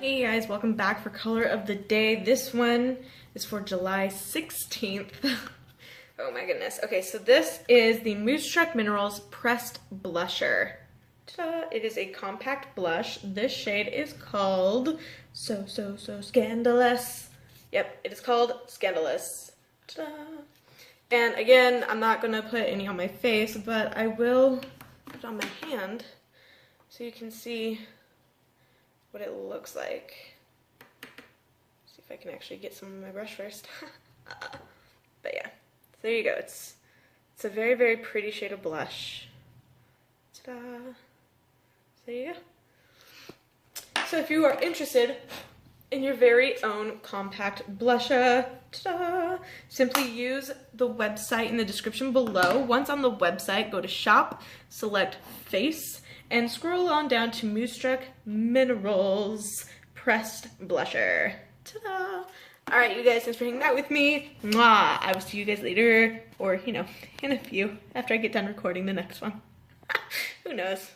Hey guys, welcome back for color of the day. This one is for July 16th. Oh my goodness. Okay, so this is the Moodstruck Minerals Pressed Blusher. Ta-da! It is a compact blush. This shade is called So Scandalous. Yep, it is called Scandalous. Ta-da! And again, I'm not gonna put any on my face, but I will put it on my hand so you can see what it looks like. See if I can actually get some on my brush first. But yeah, so there you go. It's a very, very pretty shade of blush. Ta-da! So there you go. So if you are interested in your very own compact blusher, ta-da, simply use the website in the description below. Once on the website, go to shop, select face, and scroll on down to Moodstruck Minerals Pressed Blusher. Ta-da! Alright, you guys, thanks for hanging out with me. Mwah! I will see you guys later, or, you know, in a few, after I get done recording the next one. Who knows?